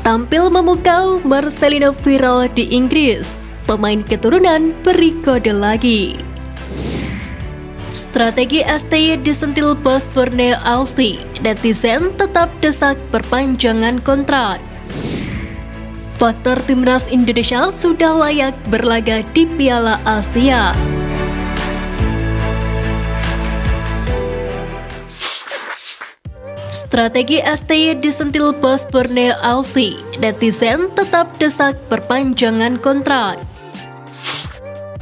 Tampil memukau, Marcelino viral di Inggris. Pemain keturunan beri kode lagi. Strategi STY disentil bos Borneo FC. Netizen tetap desak perpanjangan kontrak. Faktor timnas Indonesia sudah layak berlaga di Piala Asia. Strategi STY disentil bos Borneo FC. Netizen tetap desak perpanjangan kontrak.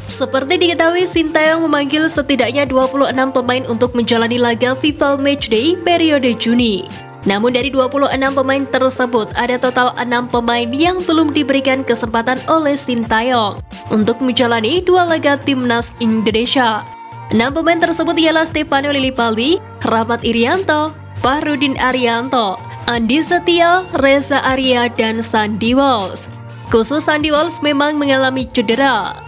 Seperti diketahui, Sintayong memanggil setidaknya 26 pemain untuk menjalani laga FIFA Matchday periode Juni. Namun dari 26 pemain tersebut, ada total 6 pemain yang belum diberikan kesempatan oleh Sintayong untuk menjalani 2 laga timnas Indonesia. 6 pemain tersebut ialah Stefano Lillipali, Rahmat Irianto, Fahrudin Arianto, Andi Setia, Reza Arya, dan Sandy Walsh. Khusus Sandy Walsh memang mengalami cedera.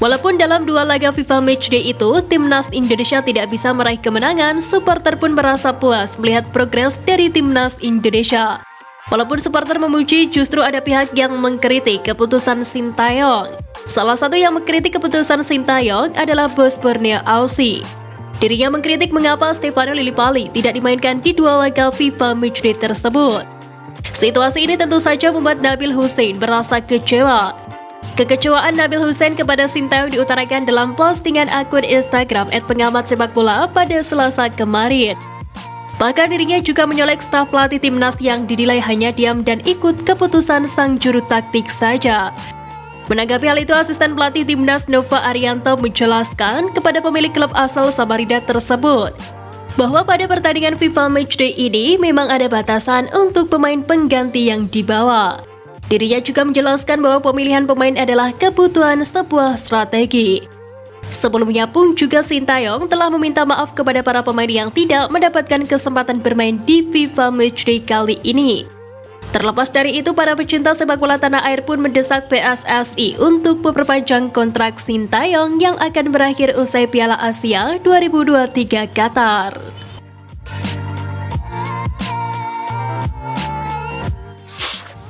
Walaupun dalam 2 laga FIFA Matchday itu, timnas Indonesia tidak bisa meraih kemenangan, supporter pun merasa puas melihat progres dari timnas Indonesia. Walaupun supporter memuji, justru ada pihak yang mengkritik keputusan Sintayong. Salah satu yang mengkritik keputusan Sintayong adalah bos Borneo FC. Dirinya mengkritik mengapa Stefano Lillipali tidak dimainkan di 2 laga FIFA Matchday tersebut. Situasi ini tentu saja membuat Nabil Hussein merasa kecewa. Kekecewaan Nabil Hussein kepada Sintayong diutarakan dalam postingan akun Instagram @pengamat-sepak-bola pada Selasa kemarin. Bahkan dirinya juga menyolek staf pelatih timnas yang dinilai hanya diam dan ikut keputusan sang juru taktik saja. Menanggapi hal itu, asisten pelatih timnas Nova Arianto menjelaskan kepada pemilik klub asal Samarinda tersebut bahwa pada pertandingan FIFA Matchday ini memang ada batasan untuk pemain pengganti yang dibawa. Dirinya juga menjelaskan bahwa pemilihan pemain adalah kebutuhan sebuah strategi. Sebelumnya pun juga Sintayong telah meminta maaf kepada para pemain yang tidak mendapatkan kesempatan bermain di FIFA Matchday kali ini. Terlepas dari itu, para pecinta sepak bola tanah air pun mendesak PSSI untuk memperpanjang kontrak Sintayong yang akan berakhir usai Piala Asia 2023 Qatar.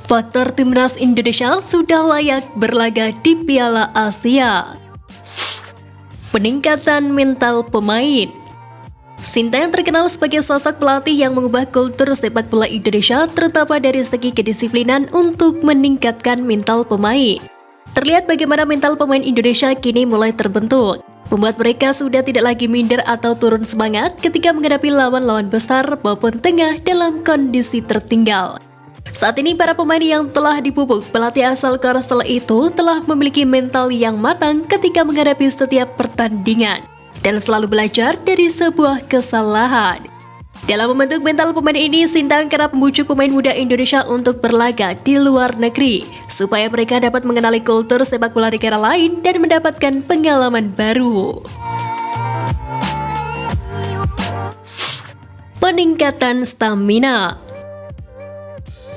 Faktor timnas Indonesia sudah layak berlaga di Piala Asia. Peningkatan mental pemain. Sintayong terkenal sebagai sosok pelatih yang mengubah kultur sepak bola Indonesia, terutama dari segi kedisiplinan untuk meningkatkan mental pemain. Terlihat bagaimana mental pemain Indonesia kini mulai terbentuk, membuat mereka sudah tidak lagi minder atau turun semangat ketika menghadapi lawan-lawan besar maupun tengah dalam kondisi tertinggal. Saat ini para pemain yang telah dipupuk pelatih asal Korsel itu telah memiliki mental yang matang ketika menghadapi setiap pertandingan dan selalu belajar dari sebuah kesalahan. Dalam membentuk mental pemain ini, Sintayong kerap membujuk pemain muda Indonesia untuk berlaga di luar negeri, supaya mereka dapat mengenali kultur sepak bola negara lain dan mendapatkan pengalaman baru. Peningkatan stamina.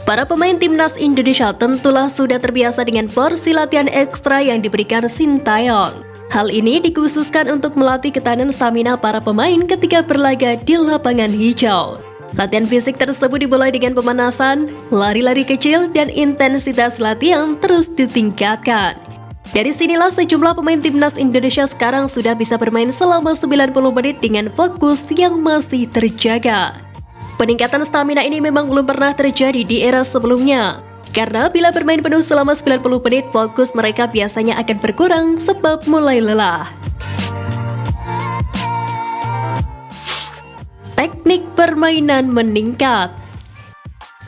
Para pemain timnas Indonesia tentulah sudah terbiasa dengan porsi latihan ekstra yang diberikan Sintayong. Hal ini dikhususkan untuk melatih ketahanan stamina para pemain ketika berlaga di lapangan hijau. Latihan fisik tersebut dimulai dengan pemanasan, lari-lari kecil, dan intensitas latihan terus ditingkatkan. Dari sinilah sejumlah pemain timnas Indonesia sekarang sudah bisa bermain selama 90 menit dengan fokus yang masih terjaga. Peningkatan stamina ini memang belum pernah terjadi di era sebelumnya. Karena bila bermain penuh selama 90 menit, fokus mereka biasanya akan berkurang sebab mulai lelah. Teknik permainan meningkat.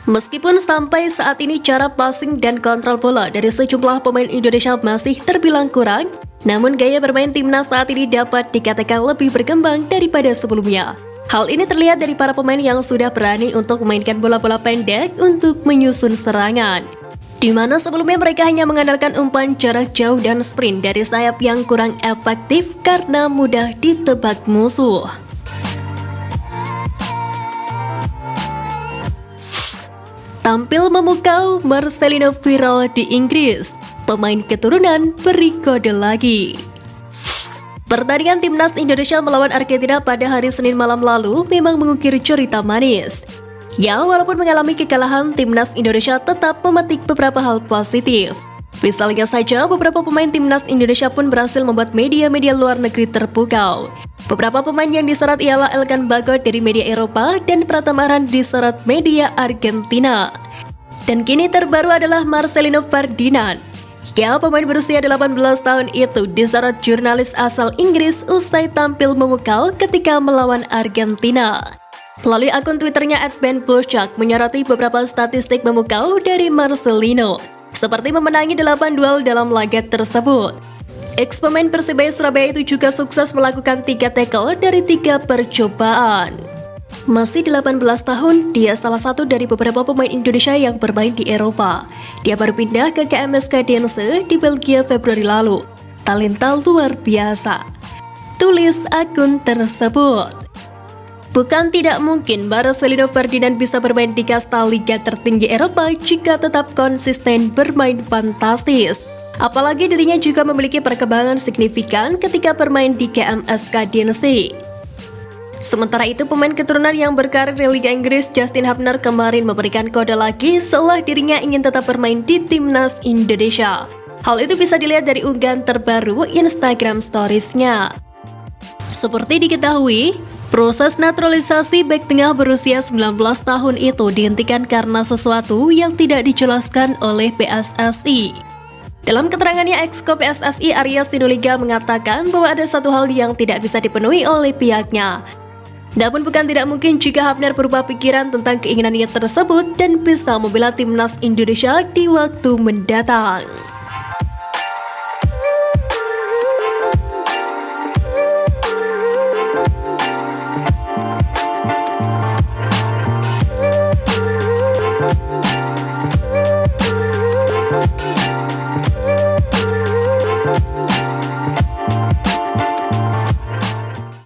Meskipun sampai saat ini cara passing dan kontrol bola dari sejumlah pemain Indonesia masih terbilang kurang, namun gaya bermain timnas saat ini dapat dikatakan lebih berkembang daripada sebelumnya. Hal ini terlihat dari para pemain yang sudah berani untuk memainkan bola-bola pendek untuk menyusun serangan, di mana sebelumnya mereka hanya mengandalkan umpan jarak jauh dan sprint dari sayap yang kurang efektif karena mudah ditebak musuh. Tampil memukau, Marcelino viral di Inggris. Pemain keturunan beri kode lagi. Pertandingan timnas Indonesia melawan Argentina pada hari Senin malam lalu memang mengukir cerita manis. Ya, walaupun mengalami kekalahan, timnas Indonesia tetap memetik beberapa hal positif. Misalnya saja, beberapa pemain timnas Indonesia pun berhasil membuat media-media luar negeri terpukau. Beberapa pemain yang disorot ialah Elkan Bagot dari media Eropa dan Pratama Arhan disorot media Argentina. Dan kini terbaru adalah Marcelino Ferdinand. Ya, pemain berusia 18 tahun itu disorot jurnalis asal Inggris usai tampil memukau ketika melawan Argentina. Melalui akun Twitternya @benpulchak menyoroti beberapa statistik memukau dari Marcelino, seperti memenangi 8 duel dalam laga tersebut. Ex-pemain Persebaya Surabaya itu juga sukses melakukan 3 tackle dari 3 percobaan. Masih 18 tahun, dia salah satu dari beberapa pemain Indonesia yang bermain di Eropa. Dia baru pindah ke KMSK Dense di Belgia Februari lalu. Talenta luar biasa, tulis akun tersebut. Bukan tidak mungkin Marcelino Ferdinand bisa bermain di kasta liga tertinggi Eropa jika tetap konsisten bermain fantastis. Apalagi dirinya juga memiliki perkembangan signifikan ketika bermain di KMSK Dense. Sementara itu, pemain keturunan yang berkarir di Liga Inggris Justin Hubner kemarin memberikan kode lagi seolah dirinya ingin tetap bermain di timnas Indonesia. Hal itu bisa dilihat dari unggahan terbaru Instagram Stories-nya. Seperti diketahui, proses naturalisasi bek tengah berusia 19 tahun itu dihentikan karena sesuatu yang tidak dijelaskan oleh PSSI. Dalam keterangannya, Exco PSSI Arya Sinulinga mengatakan bahwa ada satu hal yang tidak bisa dipenuhi oleh pihaknya. Namun bukan tidak mungkin jika Hubner berubah pikiran tentang keinginannya tersebut dan bisa membela timnas Indonesia di waktu mendatang.